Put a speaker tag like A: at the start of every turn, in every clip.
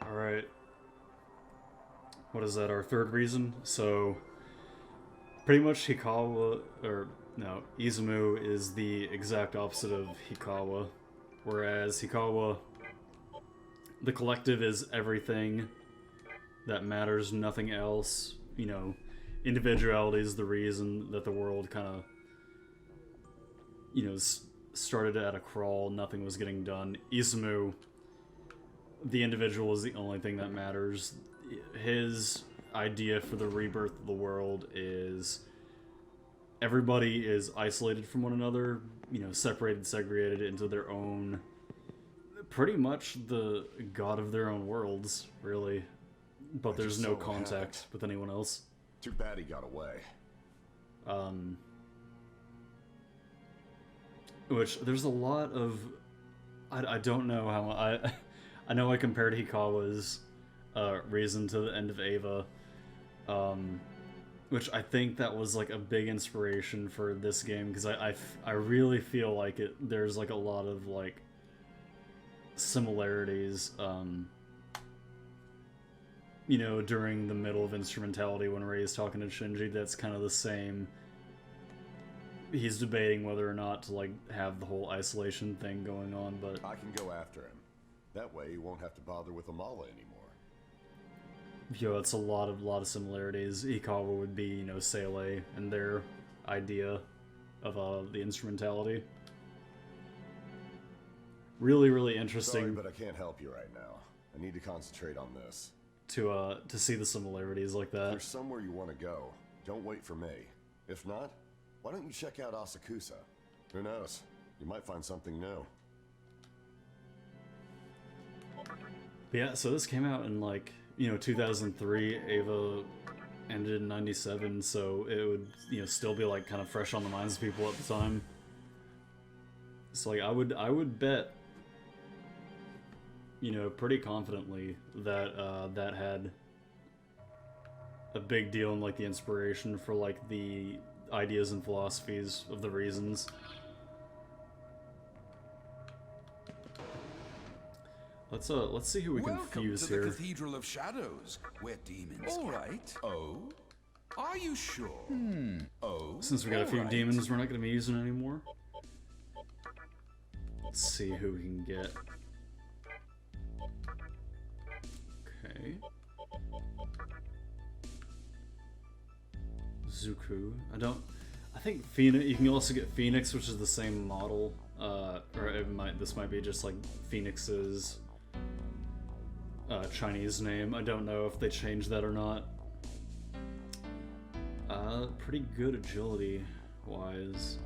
A: Alright. What is that, our third reason? So, pretty much Hikawa, or no, Izumu is the exact opposite of Hikawa. Whereas Hikawa, the collective is everything that matters, nothing else. You know, individuality is the reason that the world kind of, you know, started at a crawl, nothing was getting done. Izumu, the individual is the only thing that matters. His idea for the rebirth of the world is everybody is isolated from one another, you know, separated, segregated into their own, pretty much the god of their own worlds, really. But there's no contact with anyone else.
B: Too bad he got away.
A: Which, there's a lot of... I don't know how... I know I compared Hikawa's reason to the end of Eva, which I think that was like a big inspiration for this game, because I really feel like there's like a lot of like similarities, you know, during the middle of Instrumentality when Rei's talking to Shinji. That's kind of the same. He's debating whether or not to like have the whole isolation thing going on, but
B: I can go after him. That way, you won't have to bother with Amala anymore.
A: yo, it's a lot of similarities. Hikawa would be, you know, Seele and their idea of the Instrumentality. Really, really interesting.
B: Sorry, but I can't help you right now. I need to concentrate on this.
A: To see the similarities like that.
B: If there's somewhere you want to go, don't wait for me. If not, why don't you check out Asakusa? Who knows? You might find something new.
A: Yeah, so this came out in like, you know, 2003. Eva ended in 97, so it would, you know, still be like kind of fresh on the minds of people at the time. So like I would bet, you know, pretty confidently that that had a big deal in like the inspiration for like the ideas and philosophies of the reasons. Let's see who we can fuse here.
C: Welcome to the Cathedral of Shadows, where demons. All right. Oh, are you sure? Oh.
A: Since we got a few demons, we're not going to be using anymore. Let's see who we can get. Okay. Zuku. I think Phoenix. You can also get Phoenix, which is the same model. Or this might be just like Phoenix's Chinese name. I don't know if they changed that or not. Pretty good agility wise.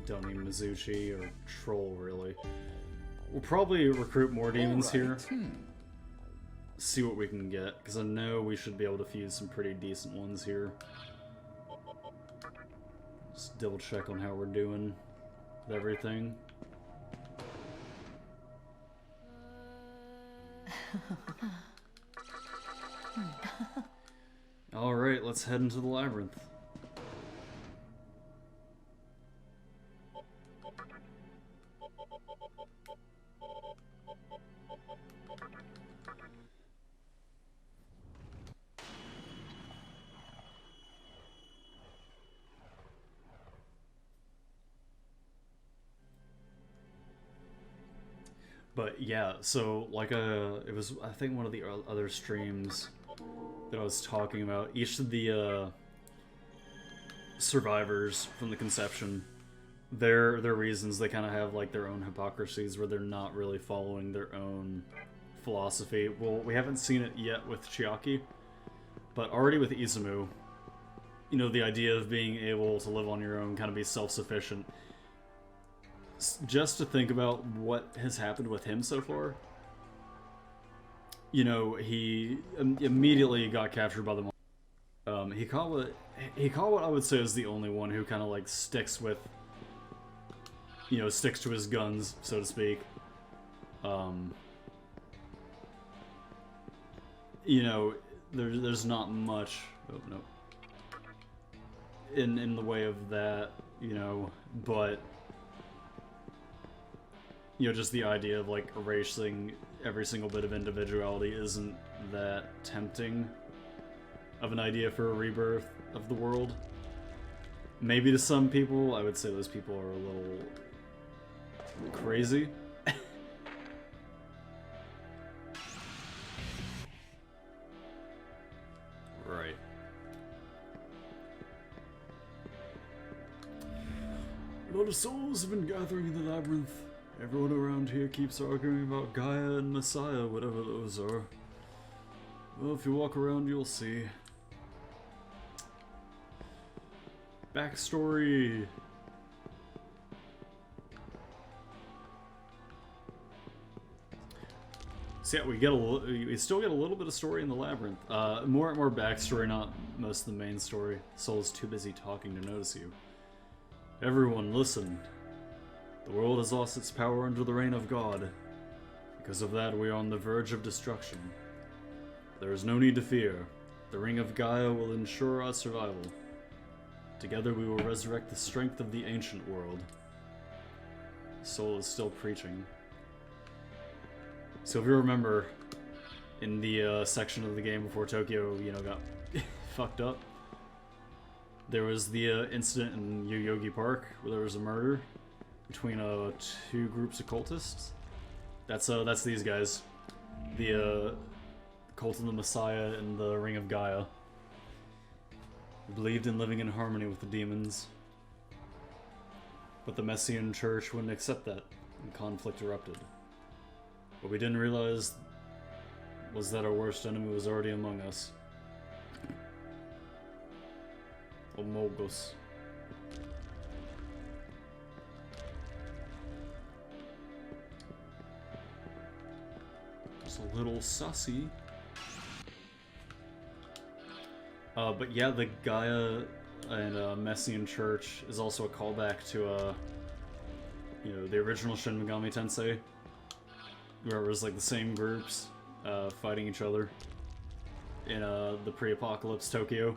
A: Don't need Mizuchi or Troll, really. We'll probably recruit more demons here. See what we can get, because I know we should be able to fuse some pretty decent ones here. Just double check on how we're doing with everything. Alright, let's head into the Labyrinth. But yeah, so like it was, I think, one of the other streams that I was talking about. Each of the survivors from the conception, their reasons, they kind of have like their own hypocrisies where they're not really following their own philosophy. Well, we haven't seen it yet with Chiaki, but already with Izumu, you know, the idea of being able to live on your own, kind of be self-sufficient. Just to think about what has happened with him so far. You know, he immediately got captured by the Hikawa, I would say, is the only one who kind of like sticks with, you know, sticks to his guns, so to speak. you know, there's not much. Oh no. In the way of that, you know, but you know, just the idea of like erasing every single bit of individuality isn't that tempting of an idea for a rebirth of the world. Maybe to some people, I would say those people are a little crazy. Right. A lot of souls have been gathering in the Labyrinth. Everyone around here keeps arguing about Gaia and Messiah, whatever those are. Well, if you walk around, you'll see. Backstory. So yeah, we still get a little bit of story in the Labyrinth. More and more backstory, not most of the main story. Soul's too busy talking to notice you. Everyone, listen. The world has lost its power under the reign of God. Because of that, we are on the verge of destruction. There is no need to fear. The Ring of Gaia will ensure our survival. Together we will resurrect the strength of the ancient world. Soul is still preaching. So if you remember, in the section of the game before Tokyo, you know, got fucked up, there was the incident in Yoyogi Park where there was a murder between two groups of cultists. That's these guys, the Cult of the Messiah and the Ring of Gaia. We believed in living in harmony with the demons, but the Messian Church wouldn't accept that, and conflict erupted. What we didn't realize was that our worst enemy was already among us. Omogos. Just a little sussy. But yeah, the Gaia and Messian Church is also a callback to you know, the original Shin Megami Tensei, where it was like the same groups fighting each other in the pre-apocalypse Tokyo.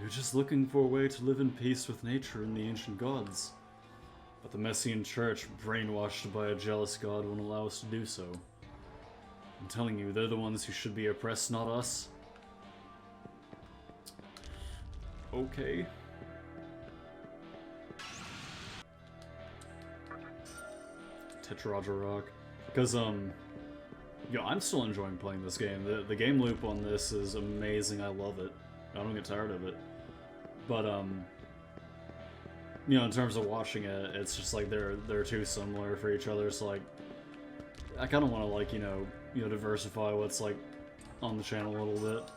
A: You're just looking for a way to live in peace with nature and the ancient gods. But the Messian Church, brainwashed by a jealous god, won't allow us to do so. I'm telling you, they're the ones who should be oppressed, not us. Okay. Tetraraja Rock. Because, yo, I'm still enjoying playing this game. The game loop on this is amazing. I love it. I don't get tired of it. But, you know, in terms of watching it, it's just like they're too similar for each other. So, like, I kind of want to, like, you know, diversify what's, like, on the channel a little bit.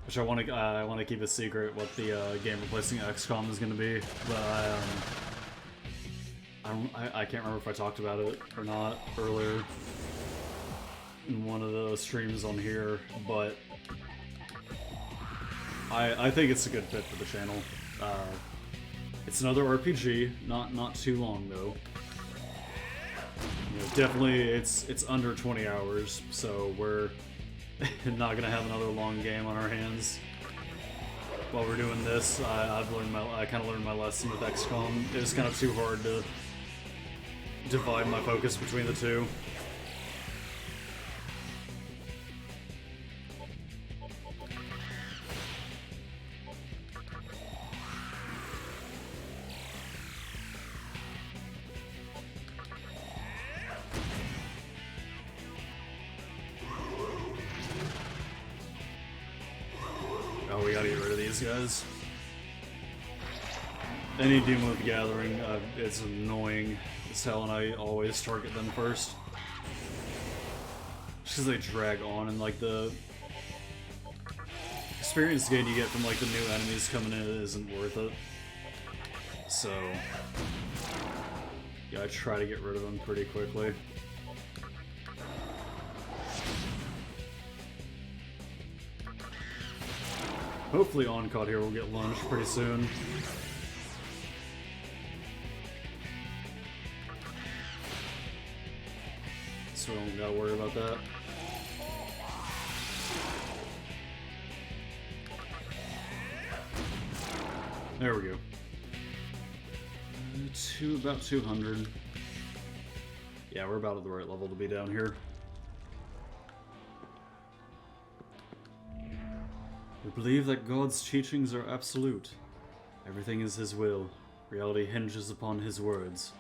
A: Which I want to keep a secret what the game replacing XCOM is going to be, but I can't remember if I talked about it or not earlier in one of the streams on here, but I think it's a good fit for the channel. It's another RPG, not too long though. You know, definitely it's under 20 hours, so we're not gonna have another long game on our hands while we're doing this. I kind of learned my lesson with XCOM. It was kind of too hard to divide my focus between the two. Oh, we gotta get rid of these guys. Any Demon with the Gathering, it's annoying as hell, and I always target them first. Just because they drag on, and like the experience gain you get from like the new enemies coming in isn't worth it. So, yeah, I try to get rid of them pretty quickly. Hopefully Oncod here will get launched pretty soon. so we don't gotta worry about that. There we go. About 200. Yeah, we're about at the right level to be down here. We believe that God's teachings are absolute. Everything is His will. Reality hinges upon His words.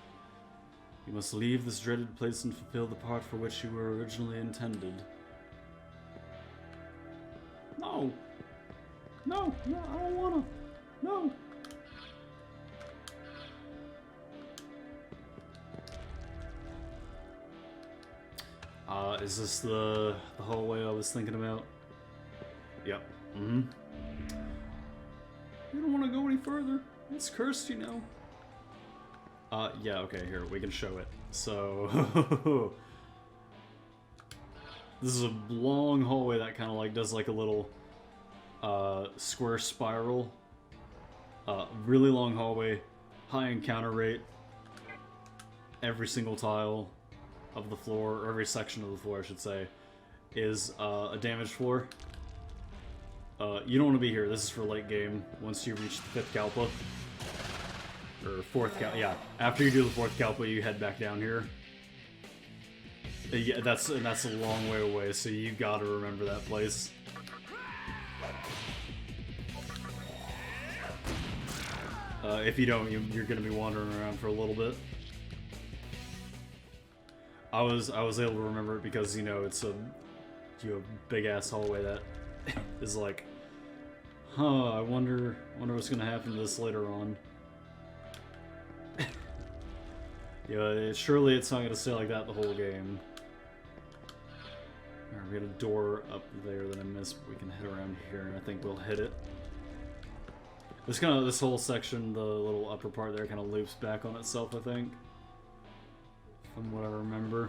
A: You must leave this dreaded place and fulfill the part for which you were originally intended. No! No! No, I don't wanna! No! Is this the hallway I was thinking about? Yep. Mm-hmm. You don't want to go any further. It's cursed, you know. Yeah, okay, here, we can show it. So, this is a long hallway that kind of like does like a little square spiral. Really long hallway, high encounter rate. Every single tile of the floor, or every section of the floor, I should say, is a damaged floor. You don't want to be here. This is for late game. Once you reach the 5th Kalpa, or 4th Kalpa, yeah. After you do the 4th Kalpa, you head back down here. Yeah, that's a long way away, so you gotta remember that place. If you don't, you're gonna be wandering around for a little bit. I was able to remember it because, you know, it's a big ass hallway that is like, I wonder what's gonna happen to this later on. Yeah, surely it's not gonna stay like that the whole game. Alright, we got a door up there that I missed, but we can head around here, and I think we'll hit it. This whole section, the little upper part there, kind of loops back on itself, I think. From what I remember.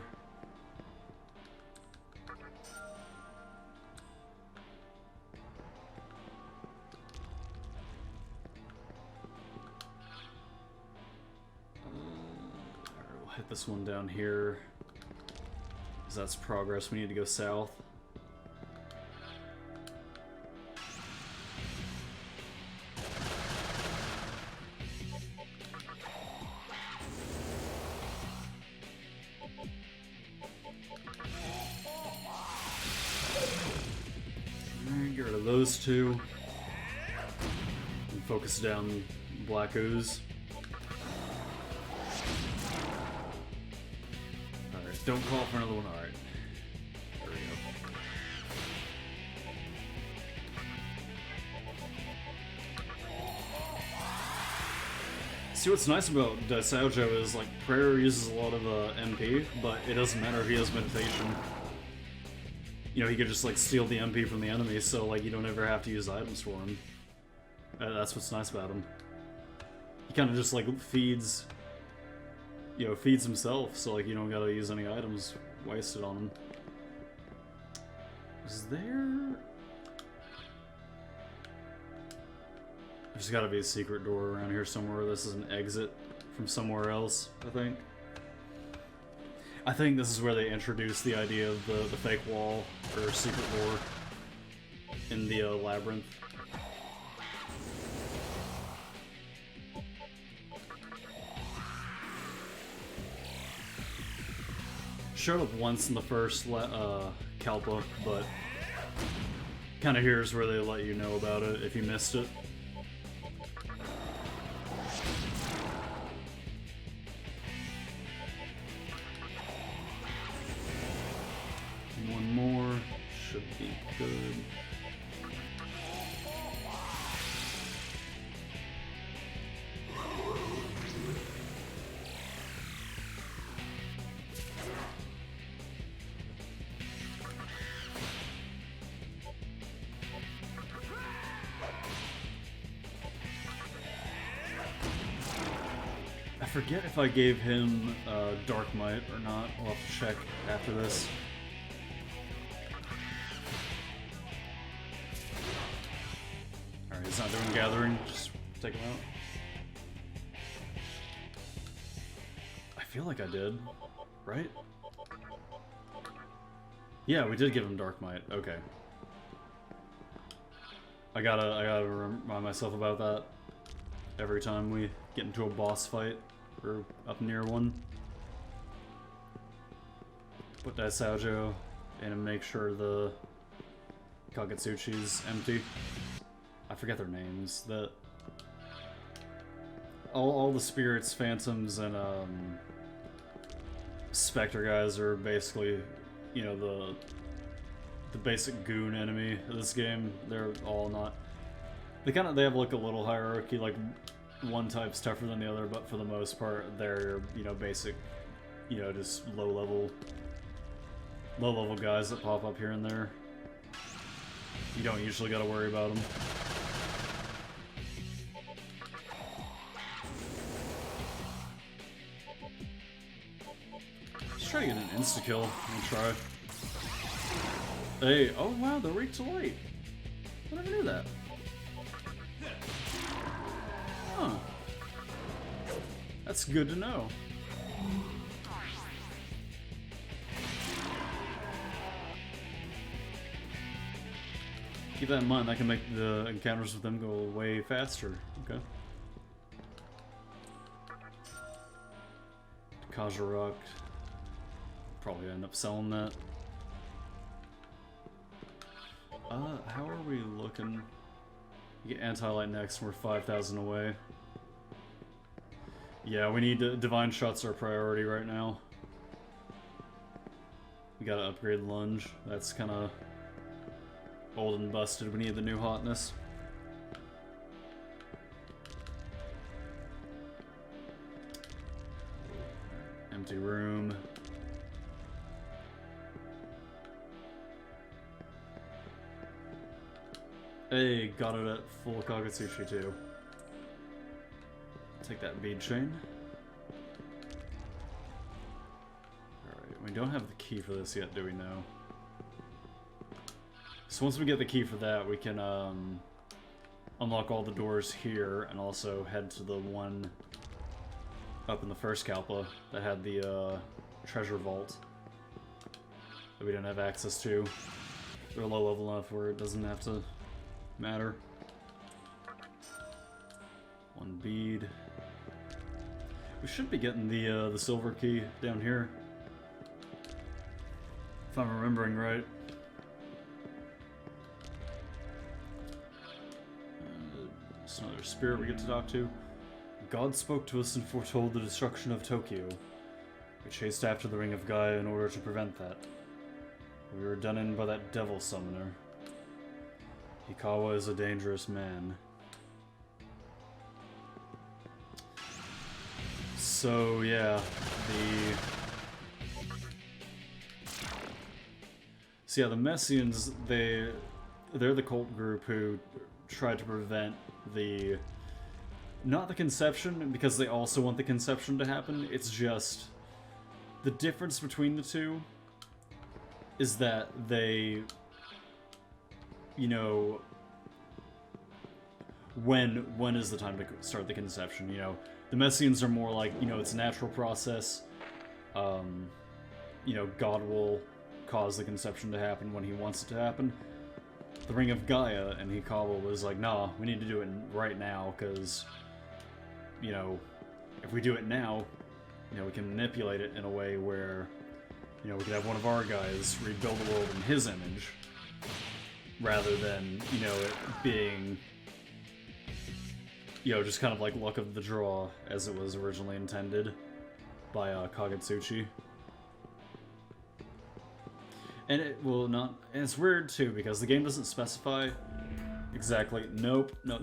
A: Alright, we'll hit this one down here. Because that's progress, we need to go south. Get rid of those two. And focus down Black Ooze. Alright, don't call for another one. Alright. There we go. See, what's nice about Daisaujo is, like, prayer uses a lot of MP, but it doesn't matter if he has meditation. You know, he could just, like, steal the MP from the enemy, so, like, you don't ever have to use items for him. That's what's nice about him. He kind of just, like, feeds... You know, feeds himself, so, like, you don't gotta use any items wasted on him. Is there... There's gotta be a secret door around here somewhere. This is an exit from somewhere else, I think. I think this is where they introduced the idea of the fake wall, or secret door, in the Labyrinth. Showed up once in the first Kalpa, but kind of here's where they let you know about it if you missed it. One more should be good. I forget if I gave him Dark Might or not. We'll have to check after this. Alright, he's not doing gathering, just take him out. I feel like I did, right? Yeah, we did give him Dark Might. Okay. I gotta remind myself about that every time we get into a boss fight or up near one. Put that Saujo in and make sure the Kagetsuchi's empty. I forget their names. All the spirits, phantoms, and specter guys are basically, you know, the basic goon enemy of this game. They're all not. They have like a little hierarchy. Like one type's tougher than the other, but for the most part, they're, you know, basic, you know, just low level guys that pop up here and there. You don't usually gotta worry about them. Let's try to get an insta-kill. Let me try. Hey, oh wow, they're weak to light. I never knew that. Huh. That's good to know. Keep that in mind, that can make the encounters with them go way faster. Okay. Kajarok. Probably end up selling that. How are we looking? You get anti-light next, and we're 5,000 away. Yeah, we need Divine Shot's our priority right now. We gotta upgrade Lunge. That's kinda old and busted. We need the new hotness. Empty room. Hey, got it at full Kagetsuchi too. Take that bead chain. Alright, we don't have the key for this yet, do we know? So once we get the key for that, we can unlock all the doors here and also head to the one up in the first Kalpa that had the treasure vault that we didn't have access to. They're low level enough where it doesn't have to matter. One bead. We should be getting the silver key down here, if I'm remembering right. There's another spirit we get to talk to. God spoke to us and foretold the destruction of Tokyo. We chased after the Ring of Gaia in order to prevent that. We were done in by that devil summoner. Hikawa is a dangerous man. So yeah, the Messians, they're the cult group who tried to prevent not the conception, because they also want the conception to happen. It's just the difference between the two is that they, you know, when is the time to start the conception, you know? The Messians are more like, you know, it's a natural process. You know, God will cause the conception to happen when he wants it to happen. The Ring of Gaia and Hikawa was like, nah, we need to do it right now, because, you know, if we do it now, you know, we can manipulate it in a way where, you know, we could have one of our guys rebuild the world in his image, rather than, you know, it being, you know, just kind of like luck of the draw, as it was originally intended by Kagetsuchi. And it will not, and it's weird too, because the game doesn't specify exactly, nope, no.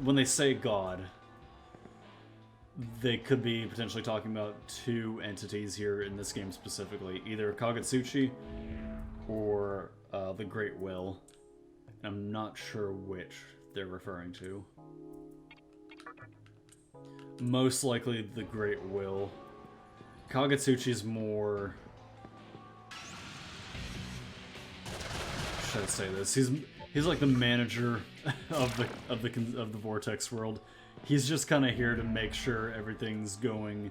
A: When they say God, they could be potentially talking about two entities here in this game specifically, either Kagetsuchi or the Great Will. I'm not sure which they're referring to. Most likely the Great Will. Kagetsuchi's more... should I say this? He's like the manager of the Vortex world. He's just kind of here to make sure everything's going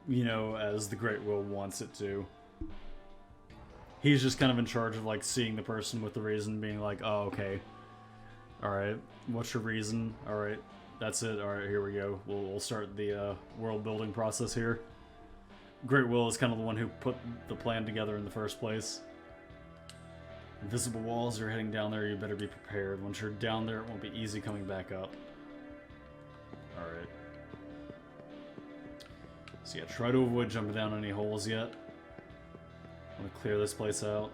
A: you know, as the Great Will wants it to. He's just kind of in charge of, like, seeing the person with the reason, being like, oh, okay. Alright, what's your reason? Alright, that's it. Alright, here we go. We'll start the world building process here. Great Will is kind of the one who put the plan together in the first place. Invisible walls are heading down there, you better be prepared. Once you're down there, it won't be easy coming back up. Alright. So yeah, try to avoid jumping down any holes yet. I'm gonna clear this place out.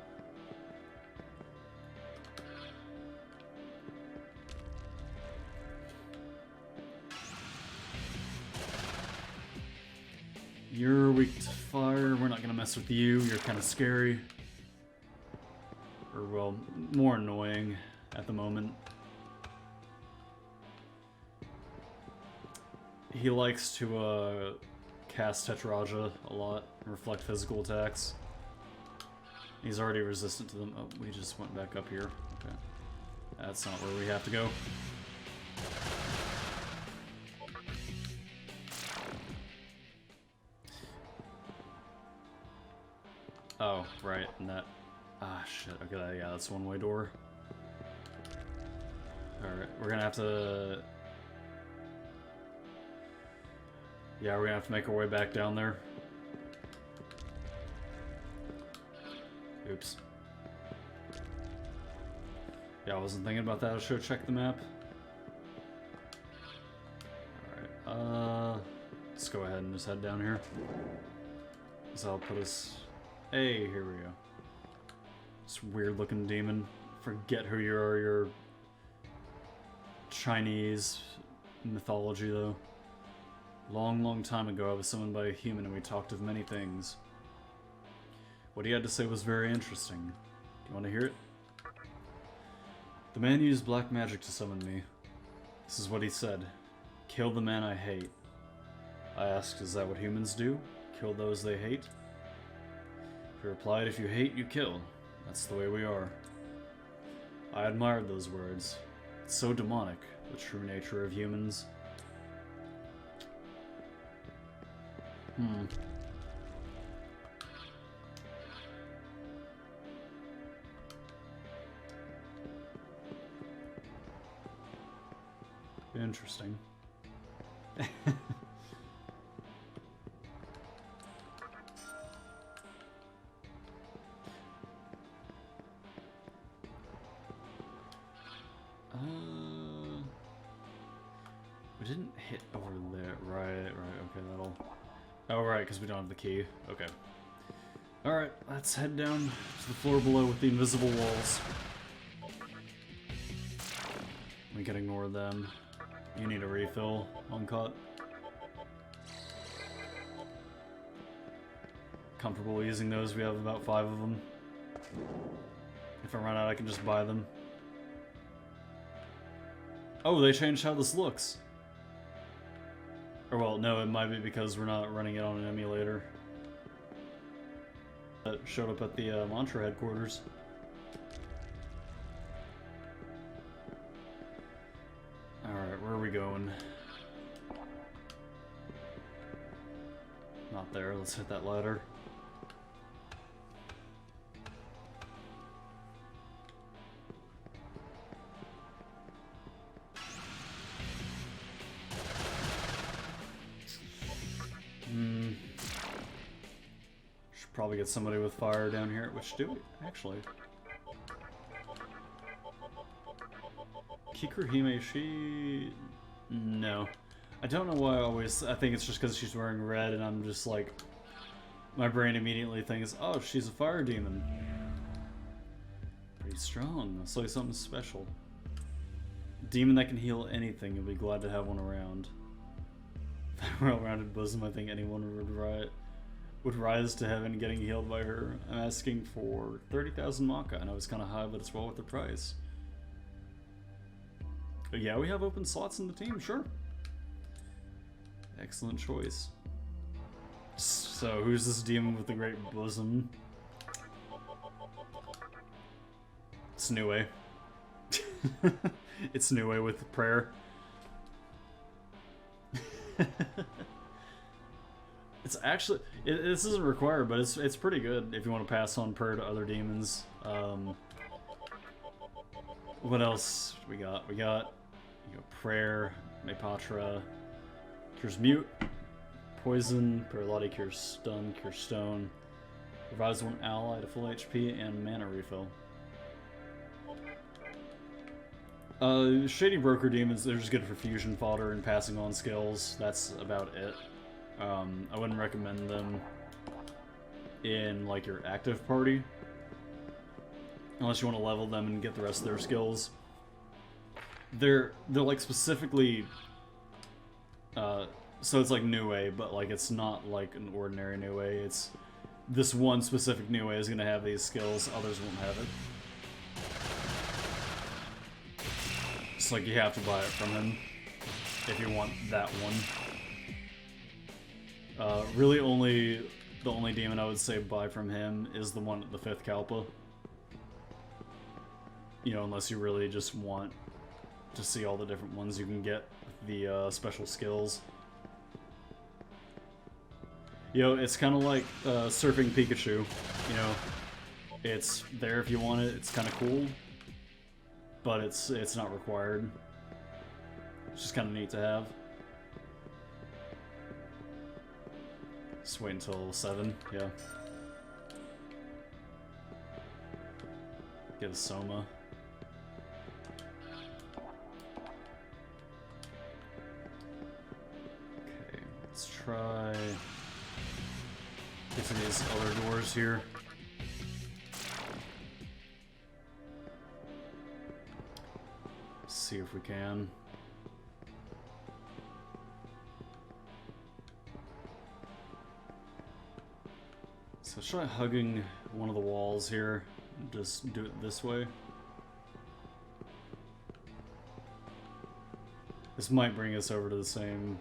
A: You're weak to fire, we're not gonna mess with you, you're kind of scary. Or, well, more annoying at the moment. He likes to, cast Tetraja a lot, and reflect physical attacks. He's already resistant to them. Oh, we just went back up here. Okay. That's not where we have to go. Oh, right, and that... Ah, shit. Okay, yeah, that's a one-way door. Alright, we're gonna have to... Yeah, we're gonna have to make our way back down there. Oops. Yeah, I wasn't thinking about that. I should have checked the map. Alright, let's go ahead and just head down here. So I'll put us... Hey, here we go. This weird looking demon. Forget who you are, you're Chinese mythology though. Long, long time ago I was summoned by a human and we talked of many things. What he had to say was very interesting. Do you want to hear it? The man used black magic to summon me. This is what he said. Kill the man I hate. I asked, is that what humans do? Kill those they hate? He replied, if you hate, you kill. That's the way we are. I admired those words. It's so demonic, the true nature of humans. Interesting. We didn't hit over there. Right, okay, that'll... Oh, right, because we don't have the key. Okay. Alright, let's head down to the floor below with the invisible walls. We can ignore them. You need a refill, Uncut. Comfortable using those, we have about 5 of them. If I run out, I can just buy them. Oh, they changed how this looks. Or well, no, it might be because we're not running it on an emulator. That showed up at the Mantra headquarters. Alright, where are we going? Not there, let's hit that ladder. Should probably get somebody with fire down here, which do we actually? Kikuhime, she... No. I don't know why I think it's just because she's wearing red and I'm just like... My brain immediately thinks, oh, she's a fire demon. Pretty strong. That's like something special. Demon that can heal anything, you'll be glad to have one around. Well-rounded bosom, I think anyone would rise to heaven getting healed by her. I'm asking for 30,000 Maka. I know it's kind of high, but it's well worth the price. But yeah, we have open slots in the team, sure. Excellent choice. So, who's this demon with the great bosom? It's Nue. It's Nue with prayer. It's actually this isn't required, but it's pretty good if you want to pass on prayer to other demons. What else we got? We got prayer, Mepatra, cures mute, poison, paralytic cures stun, cures stone, revives one ally to full HP, and mana refill. Shady Broker demons, they're just good for fusion fodder and passing on skills. That's about it. I wouldn't recommend them in like your active party unless you want to level them and get the rest of their skills. They're like specifically so it's like New Way, but like it's not like an ordinary New Way. It's this one specific New Way is gonna have these skills, others won't have it. It's like you have to buy it from him if you want that one. Really the only demon I would say buy from him is the one at the 5th Kalpa. You know, unless you really just want to see all the different ones you can get with the special skills. You know, it's kind of like surfing Pikachu. You know, it's there if you want it. It's kind of cool, but it's not required. It's just kind of neat to have. Just wait until 7, yeah. Get a Soma. Okay, let's try get to these other doors here. See if we can. So let's try hugging one of the walls here. Just do it this way. This might bring us over to the same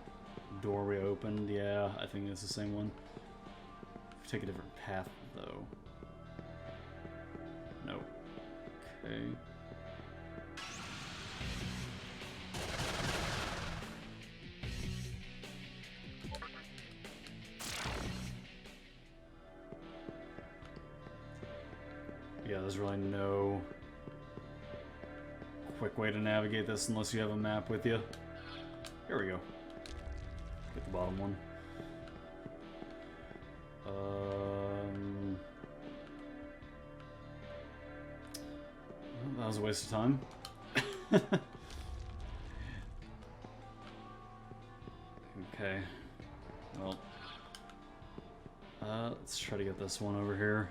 A: door we opened. Yeah, I think it's the same one. Take a different path though. No. Okay. Yeah, there's really no quick way to navigate this unless you have a map with you. Here we go. Get the bottom one. Well, that was a waste of time. Okay. Well, let's try to get this one over here.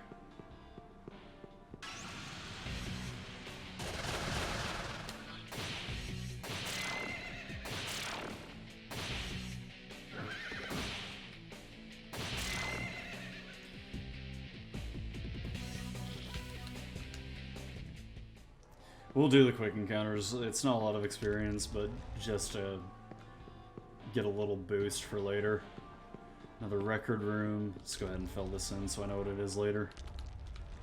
A: We'll do the quick encounters. It's not a lot of experience, but just to get a little boost for later. Another record room. Let's go ahead and fill this in so I know what it is later.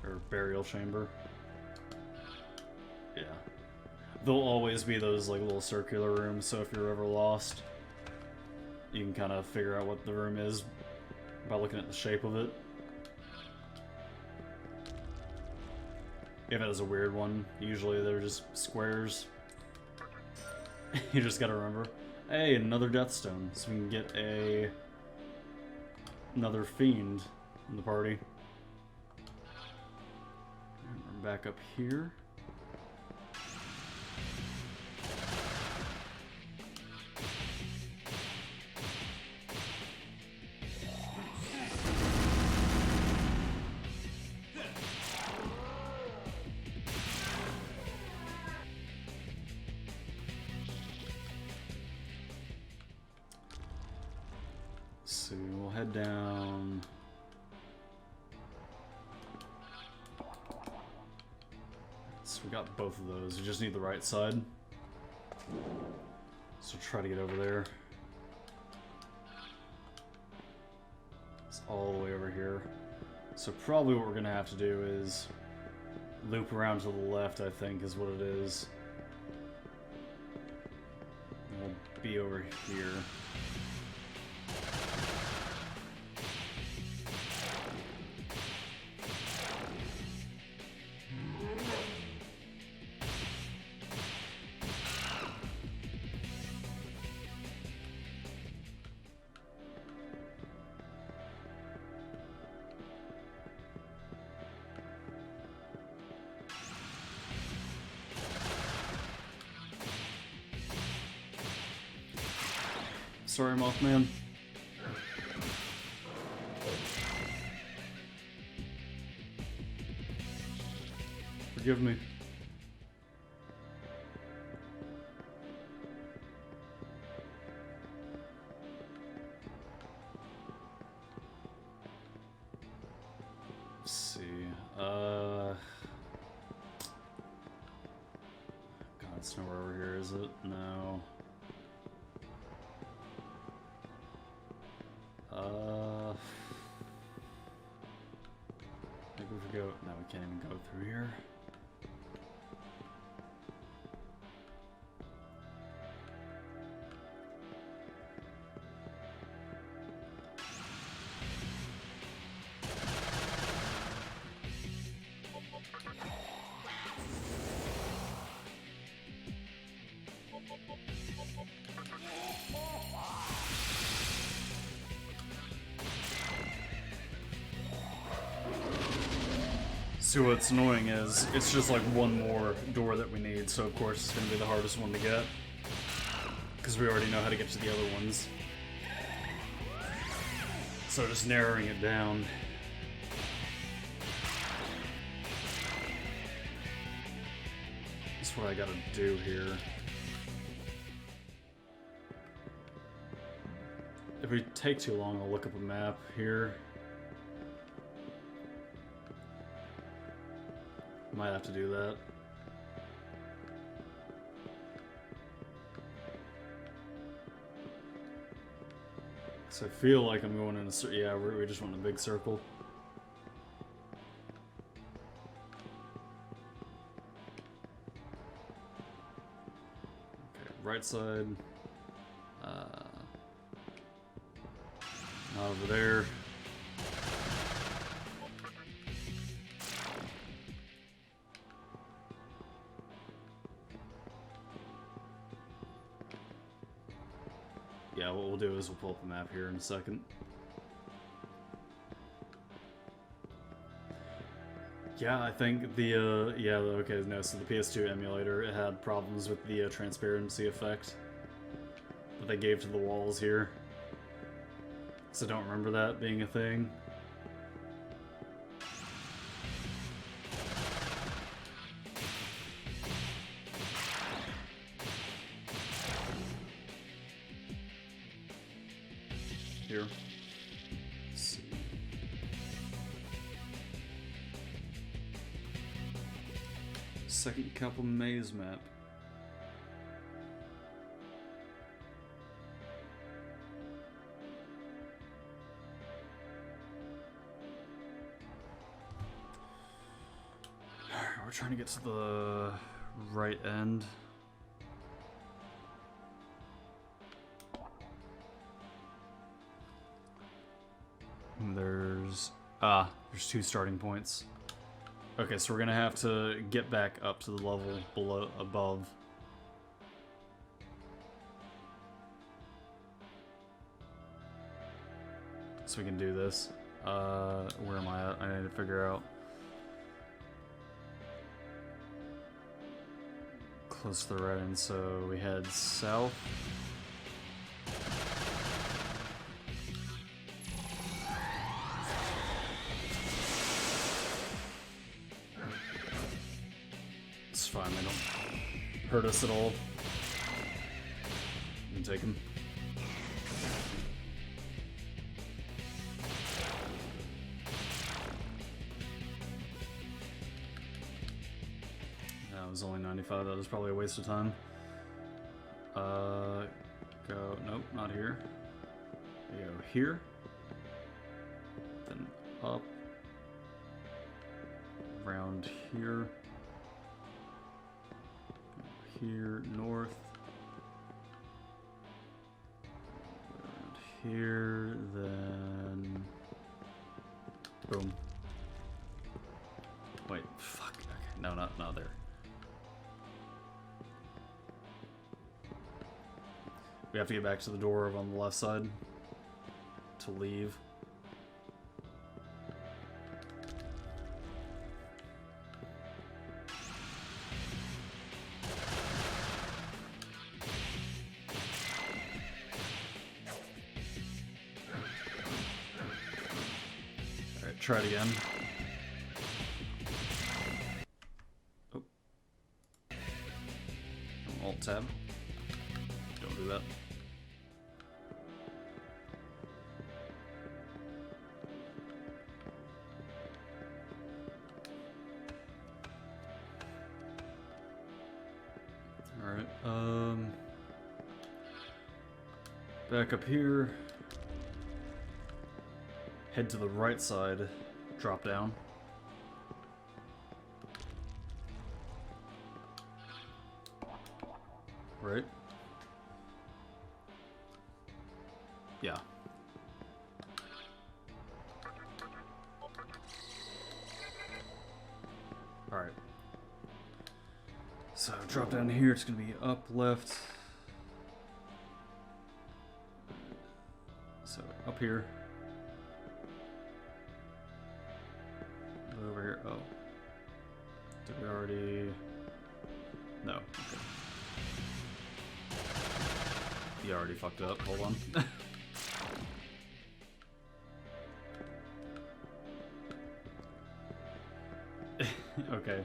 A: Or burial chamber. Yeah. There'll always be those like little circular rooms, so if you're ever lost, you can kind of figure out what the room is by looking at the shape of it. If it is a weird one, usually they're just squares. You just gotta remember. Hey, another Death Stone, so we can get another Fiend in the party. And we're back up here. So we'll head down. So we got both of those. We just need the right side. So try to get over there. It's all the way over here. So probably what we're gonna have to do is loop around to the left, I think is what it is. And we'll be over here. Sorry, Mothman. Forgive me. Let's see. God, it's nowhere over here, is it? No. Maybe if we go. No, we can't even go through here. See, what's annoying is it's just like one more door that we need, so of course it's going to be the hardest one to get. Because we already know how to get to the other ones. So just narrowing it down. That's what I gotta do here. If we take too long, I'll look up a map here. Might have to do that. So I feel like I'm going in a yeah, we just want a big circle. Okay, right side. Not over there. Yeah, what we'll do is we'll pull up a map here in a second. Yeah, I think the, yeah, okay, no, so the PS2 emulator, it had problems with the transparency effect that they gave to the walls here. So I don't remember that being a thing. Here. Let's see. Second Kalpa maze map. We're trying to get to the right end. There's two starting points. Okay, so we're gonna have to get back up to the level below, above. So we can do this. Where am I at? I need to figure out. Close to the right end, so we head south. It's fine, they don't hurt us at all. You can take them. That was only 95, that was probably a waste of time. Go, nope, not here. We go here. Then up. Around here. Here, north. Around here, then... Boom. Wait, fuck. Okay, no, not there. We have to get back to the door over on the left side to leave. try it again. Oh. Alt tab. Don't do that. Alright, back up here. Head to the right side, drop down. Right? Yeah. Alright. So, drop down here, it's gonna be up, left. So, up here. Over here. Oh. Did we already... No. Okay. You already fucked up. Hold on. Okay.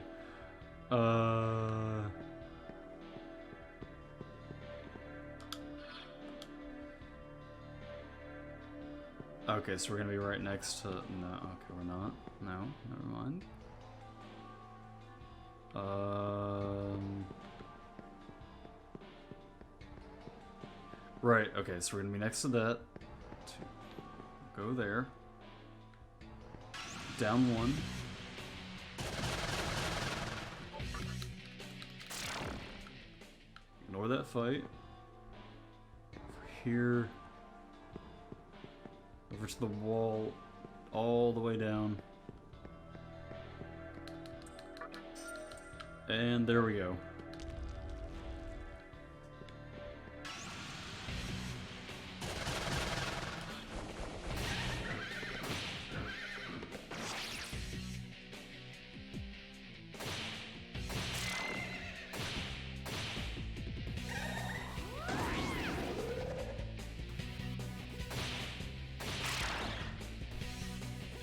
A: Okay, so we're gonna be right next to... No, okay, we're not. No, never mind. Right, okay, so we're gonna be next to that. Go there. Down one. Ignore that fight. Over here. Over to the wall, all the way down. And there we go.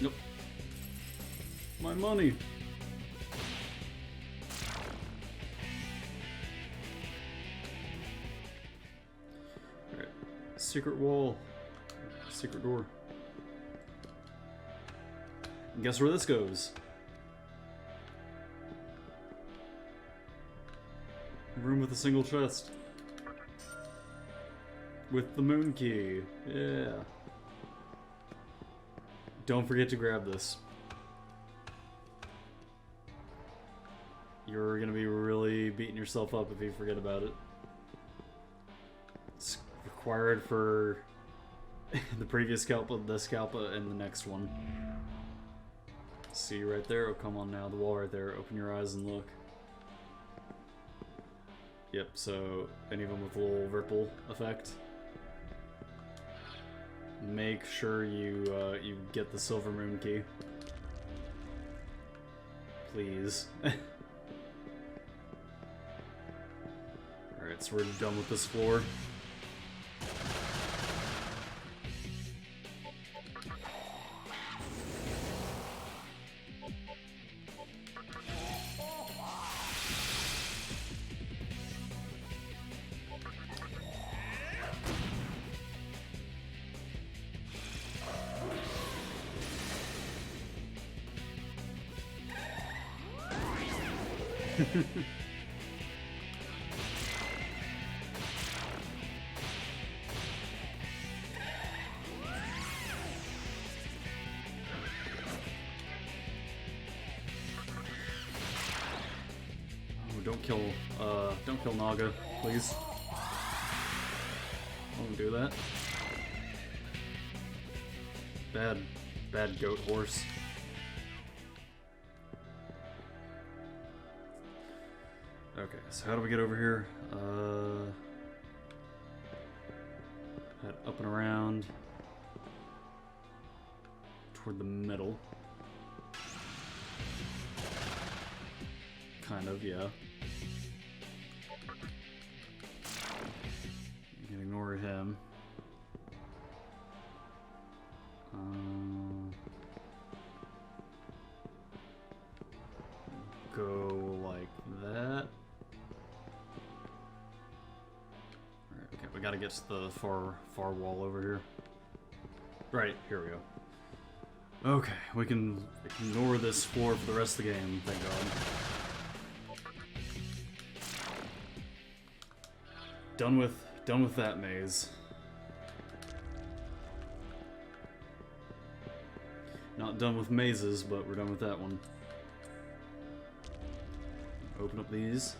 A: Yep. My money. Alright. Secret wall. Secret door. And guess where this goes? Room with a single chest. With the moon key. Yeah. Don't forget to grab this. You're gonna be really beating yourself up if you forget about it. It's required for the previous Kalpa, this Kalpa, and the next one. See right there? Oh, come on now. The wall right there. Open your eyes and look. Yep, so any of them with a little ripple effect. Make sure you you get the silver moon key. Please. Alright, so we're done with this floor. Don't kill Naga, please. Don't do that. Bad goat horse. Okay, so how do we get over here? Head up and around toward the middle. Kind of, yeah. You can ignore him. go like that. Alright, okay, we gotta get to the far wall over here. Right, here we go. Okay, we can ignore this floor for the rest of the game, thank God. Done with that maze. Not done with mazes, but we're done with that one. Open up these.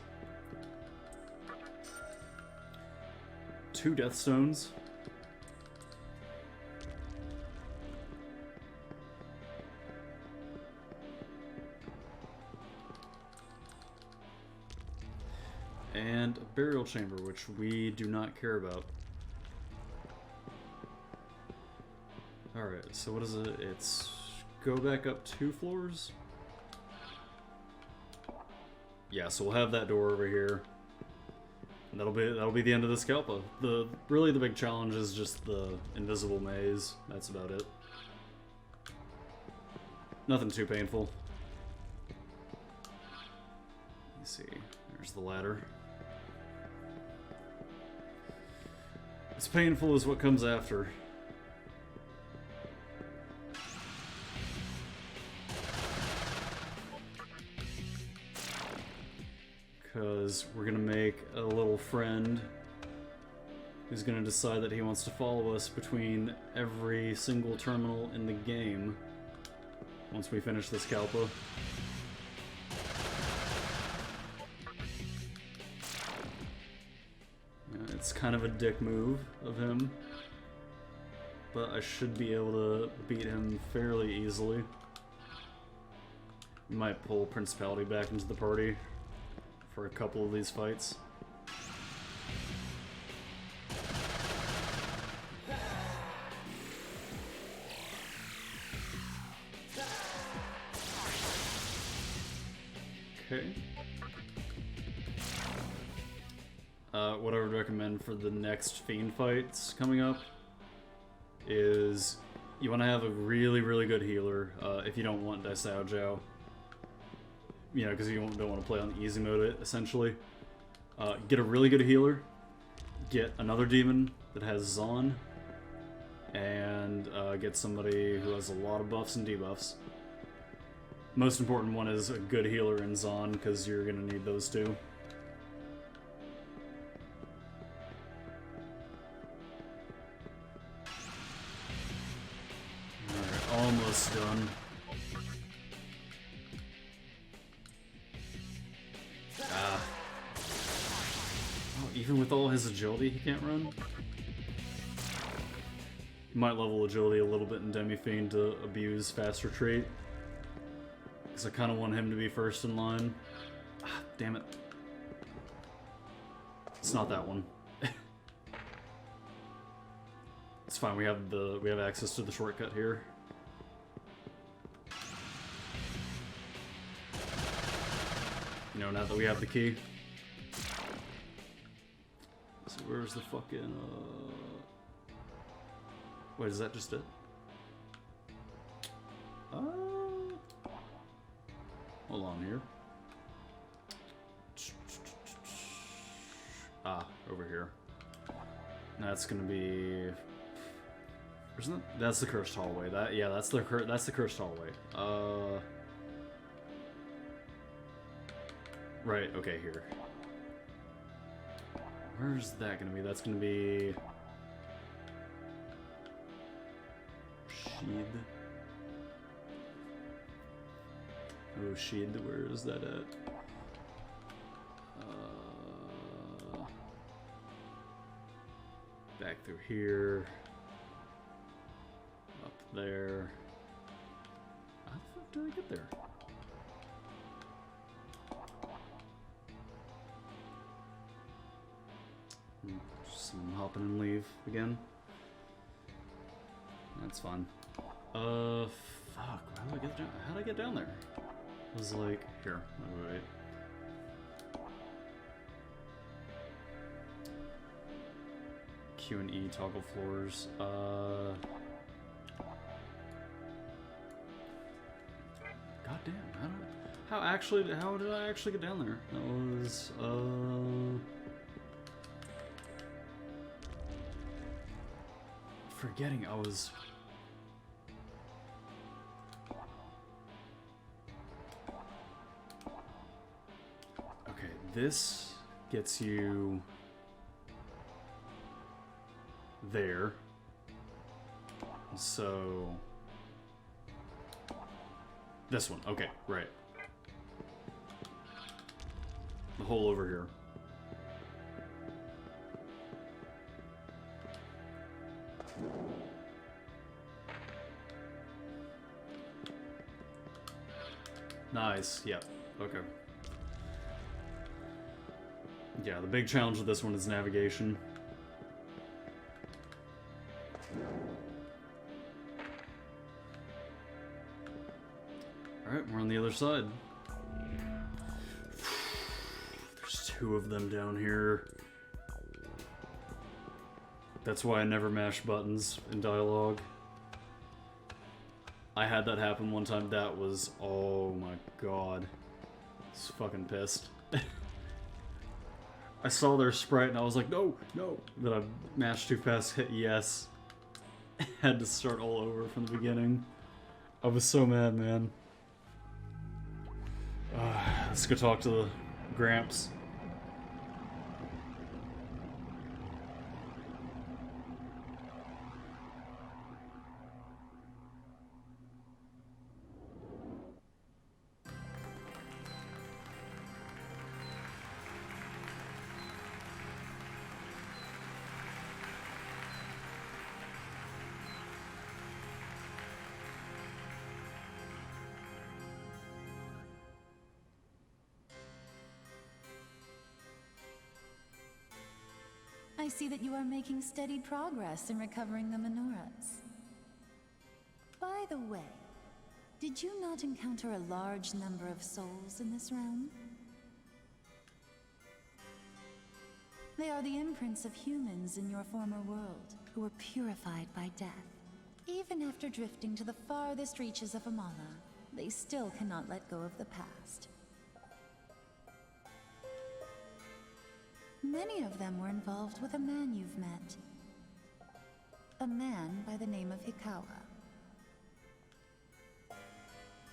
A: 2 death stones. And a burial chamber, which we do not care about. Alright, so what is it? It's go back up 2 floors? Yeah, so we'll have that door over here. And that'll be the end of this Kalpa. Really the big challenge is just the invisible maze. That's about it. Nothing too painful. Let's see. There's the ladder. As painful as what comes after. Because we're gonna make a little friend who's gonna decide that he wants to follow us between every single terminal in the game once we finish this Kalpa. It's kind of a dick move of him, but I should be able to beat him fairly easily. Might pull Principality back into the party for a couple of these fights. Okay. What I would recommend for the next Fiend fights coming up is you want to have a really, really good healer if you don't want Daisao Jiao. You know, because you don't want to play on easy mode, essentially. Get a really good healer, get another demon that has Zon, and get somebody who has a lot of buffs and debuffs. Most important one is a good healer in Zon, because you're going to need those two. Alright, almost done. Ah. Oh, even with all his agility, he can't run? He might level agility a little bit in Demi-Fiend to abuse fast retreat. Because I kind of want him to be first in line. Ah, damn it. It's not that one. It's fine, we have access to the shortcut here. You know, now that we have the key. So where's the fucking, wait, is that just it? Hold on here. Ah, over here. That's gonna be... Isn't it? That's the cursed hallway. That's the cursed hallway. Right, okay, here. Where's that gonna be? That's gonna be... Sheed. Oh, Sheed, where is that at? Back through here. Up there. How the fuck did I get there? Some hopping and leave again. That's fine. Fuck, how did I get down? How did I get down there? I was like, here, wait. Q and E toggle floors. God damn, How did I actually get down there? That was, forgetting I was... Okay, this gets you there. So... This one, okay, right. The hole over here. Nice, yep, okay. Yeah, the big challenge with this one is navigation. Alright, we're on the other side. There's two of them down here. That's why I never mash buttons in dialogue. I had that happen one time. That was... oh my god. I was fucking pissed. I saw their sprite and I was like, no, no. Then I mashed too fast, hit yes. Had to start all over from the beginning. I was so mad, man. Let's go talk to the Gramps.
D: I see that you are making steady progress in recovering the menorahs. By the way, did you not encounter a large number of souls in this realm? They are the imprints of humans in your former world, who were purified by death. Even after drifting to the farthest reaches of Amala, they still cannot let go of the past. Many of them were involved with a man you've met. A man by the name of Hikawa.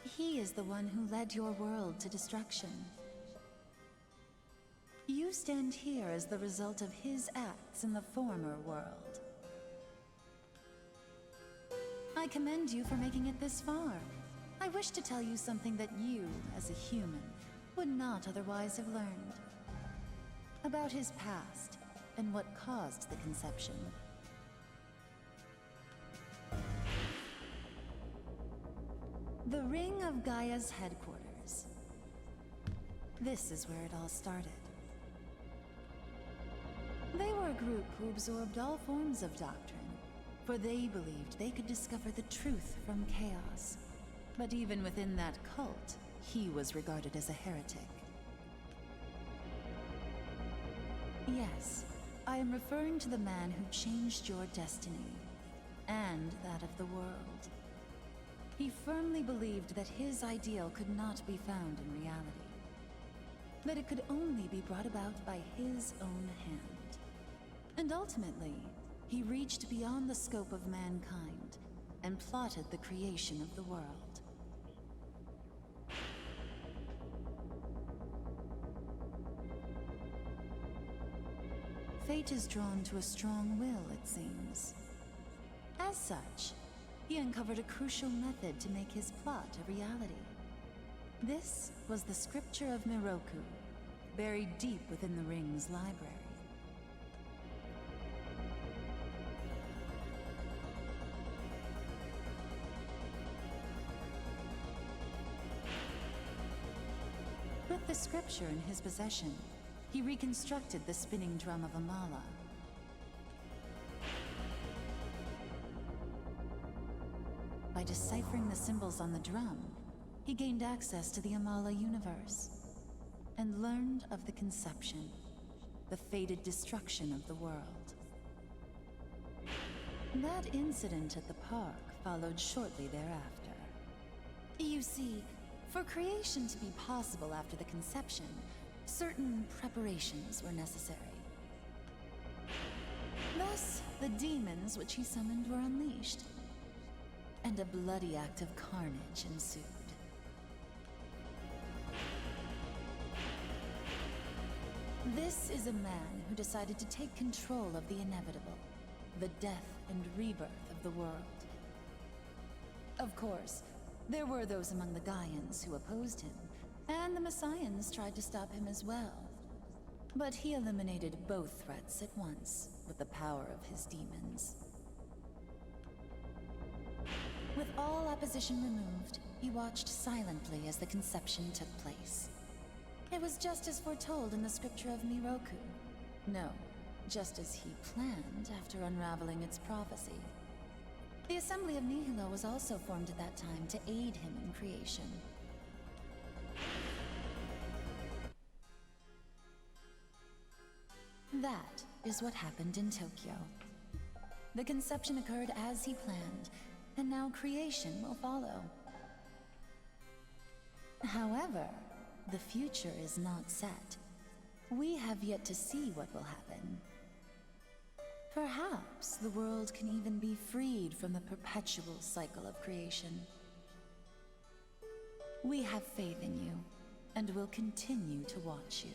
D: He is the one who led your world to destruction. You stand here as the result of his acts in the former world. I commend you for making it this far. I wish to tell you something that you, as a human, would not otherwise have learned. About his past, and what caused the conception. The Ring of Gaia's headquarters. This is where it all started. They were a group who absorbed all forms of doctrine, for they believed they could discover the truth from chaos. But even within that cult, he was regarded as a heretic. Yes, I am referring to the man who changed your destiny, and that of the world. He firmly believed that his ideal could not be found in reality, that it could only be brought about by his own hand. And ultimately, he reached beyond the scope of mankind, and plotted the creation of the world. Fate is drawn to a strong will, it seems. As such, he uncovered a crucial method to make his plot a reality. This was the scripture of Miroku, buried deep within the ring's library. With the scripture in his possession, he reconstructed the spinning drum of Amala. By deciphering the symbols on the drum, he gained access to the Amala universe, and learned of the conception, the fated destruction of the world. That incident at the park followed shortly thereafter. You see, For creation to be possible after the conception, certain preparations were necessary. Thus, the demons which he summoned were unleashed, and a bloody act of carnage ensued. This is a man who decided to take control of the inevitable, the death and rebirth of the world. Of course, there were those among the Gaians who opposed him, and the Messians tried to stop him as well. But he eliminated both threats at once with the power of his demons. With all opposition removed, he watched silently as the conception took place. It was just as foretold in the scripture of Miroku. No, just as he planned after unraveling its prophecy. The Assembly of Nihilo was also formed at that time to aid him in creation. That is what happened in Tokyo. The conception occurred as he planned, and now creation will follow. However, the future is not set. We have yet to see what will happen. Perhaps the world can even be freed from the perpetual cycle of creation. We have faith in you, and will continue to watch you.